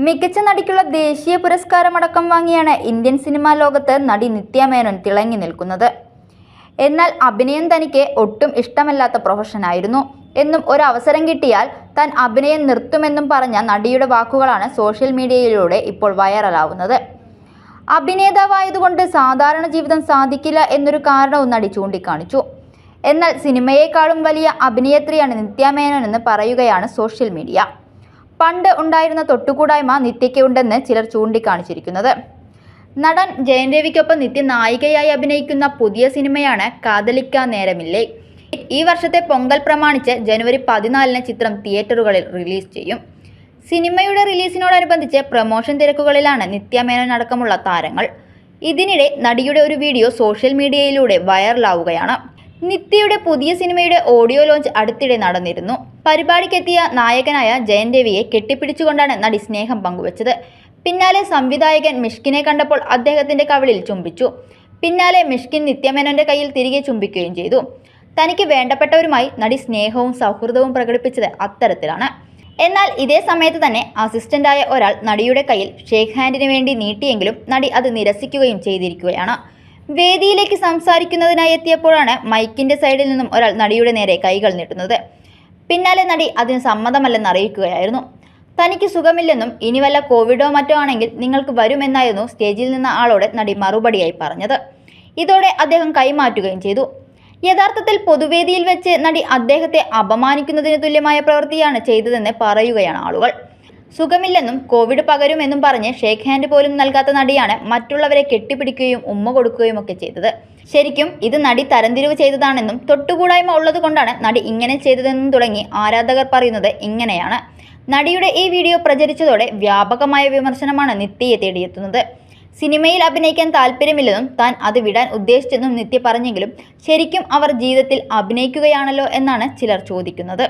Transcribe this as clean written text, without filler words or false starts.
മികച്ച നടിക്കുള്ള ദേശീയ പുരസ്കാരമടക്കം വാങ്ങിയാണ് ഇന്ത്യൻ സിനിമാ ലോകത്ത് നടി നിത്യ മേനോൻ തിളങ്ങി നിൽക്കുന്നത്. എന്നാൽ അഭിനയം തനിക്ക് ഒട്ടും ഇഷ്ടമല്ലാത്ത പ്രൊഫഷനായിരുന്നു എന്നും ഒരവസരം കിട്ടിയാൽ താൻ അഭിനയം നിർത്തുമെന്നും പറഞ്ഞ നടിയുടെ വാക്കുകളാണ് സോഷ്യൽ മീഡിയയിലൂടെ ഇപ്പോൾ വൈറലാവുന്നത്. അഭിനേതാവായതുകൊണ്ട് സാധാരണ ജീവിതം സാധിക്കില്ല എന്നൊരു കാരണവും നടി ചൂണ്ടിക്കാണിച്ചു. എന്നാൽ സിനിമയേക്കാളും വലിയ അഭിനേത്രിയാണ് നിത്യ മേനോൻ എന്ന് പറയുകയാണ് സോഷ്യൽ മീഡിയ. പണ്ട് ഉണ്ടായിരുന്ന തൊട്ടുകൂടായ്മ നിത്യയ്ക്കുണ്ടെന്ന് ചിലർ ചൂണ്ടിക്കാണിച്ചിരിക്കുന്നത്. നടൻ ജയൻ രവിക്കൊപ്പം നിത്യ നായികയായി അഭിനയിക്കുന്ന പുതിയ സിനിമയാണ് കാതലിക്കാൻ നേരമില്ലേ. ഈ വർഷത്തെ പൊങ്കൽ പ്രമാണിച്ച് ജനുവരി 14-ന് ചിത്രം തിയേറ്ററുകളിൽ റിലീസ് ചെയ്യും. സിനിമയുടെ റിലീസിനോടനുബന്ധിച്ച് പ്രമോഷൻ തിരക്കുകളിലാണ് നിത്യ മേനോൻ അടക്കമുള്ള താരങ്ങൾ. ഇതിനിടെ നടിയുടെ ഒരു വീഡിയോ സോഷ്യൽ മീഡിയയിലൂടെ വൈറലാവുകയാണ്. നിത്യയുടെ പുതിയ സിനിമയുടെ ഓഡിയോ ലോഞ്ച് അടുത്തിടെ നടന്നിരുന്നു. പരിപാടിക്കെത്തിയ നായകനായ ജയൻ രവിയെ കെട്ടിപ്പിടിച്ചുകൊണ്ടാണ് നടി സ്നേഹം പങ്കുവച്ചത്. പിന്നാലെ സംവിധായകൻ മിഷ്കിനെ കണ്ടപ്പോൾ അദ്ദേഹത്തിന്റെ കവിളിൽ ചുംബിച്ചു. പിന്നാലെ മിഷ്കിൻ നിത്യ മേനോന്റെ കയ്യിൽ തിരികെ ചുംബിക്കുകയും ചെയ്തു. തനിക്ക് വേണ്ടപ്പെട്ടവരുമായി നടി സ്നേഹവും സൗഹൃദവും പ്രകടിപ്പിച്ചത് അത്തരത്തിലാണ്. എന്നാൽ ഇതേ സമയത്ത് തന്നെ അസിസ്റ്റന്റായ ഒരാൾ നടിയുടെ കയ്യിൽ ഷേക്ക് ഹാൻഡിന് വേണ്ടി നീട്ടിയെങ്കിലും നടി അത് നിരസിക്കുകയും ചെയ്തിരിക്കുകയാണ്. വേദിയിലേക്ക് സംസാരിക്കുന്നതിനായി എത്തിയപ്പോഴാണ് മൈക്കിന്റെ സൈഡിൽ നിന്നും ഒരാൾ നടിയുടെ നേരെ കൈകൾ നീട്ടുന്നത്. പിന്നാലെ നടി അതിന് സമ്മതമല്ലെന്ന് അറിയിക്കുകയായിരുന്നു. തനിക്ക് സുഖമില്ലെന്നും ഇനി വല്ല കോവിഡോ മറ്റോ ആണെങ്കിൽ നിങ്ങൾക്ക് വരുമെന്നായിരുന്നു സ്റ്റേജിൽ നിന്ന ആളോട് നടി മറുപടിയായി പറഞ്ഞത്. ഇതോടെ അദ്ദേഹം കൈമാറ്റുകയും ചെയ്തു. യഥാർത്ഥത്തിൽ പൊതുവേദിയിൽ വെച്ച് നടി അദ്ദേഹത്തെ അപമാനിക്കുന്നതിന് തുല്യമായ പ്രവൃത്തിയാണ് ചെയ്തതെന്ന് പറയുകയാണ് ആളുകൾ. സുഖമില്ലെന്നും കോവിഡ് പകരുമെന്നും പറഞ്ഞ് ഷേക്ക് ഹാൻഡ് പോലും നൽകാത്ത നടിയാണ് മറ്റുള്ളവരെ കെട്ടിപ്പിടിക്കുകയും ഉമ്മ കൊടുക്കുകയും ഒക്കെ ചെയ്തത്. ശരിക്കും ഇത് നടി തരംതിരിവ് ചെയ്തതാണെന്നും തൊട്ടുകൂടായ്മ ഉള്ളതുകൊണ്ടാണ് നടി ഇങ്ങനെ ചെയ്തതെന്നും തുടങ്ങി ആരാധകർ പറയുന്നത് ഇങ്ങനെയാണ്. നടിയുടെ ഈ വീഡിയോ പ്രചരിച്ചതോടെ വ്യാപകമായ വിമർശനമാണ് നിത്യയെ തേടിയെത്തുന്നത്. സിനിമയിൽ അഭിനയിക്കാൻ താല്പര്യമില്ലെന്നും താൻ അത് വിടാൻ ഉദ്ദേശിച്ചെന്നും നിത്യ പറഞ്ഞെങ്കിലും ശരിക്കും അവർ ജീവിതത്തിൽ അഭിനയിക്കുകയാണല്ലോ എന്നാണ് ചിലർ ചോദിക്കുന്നത്.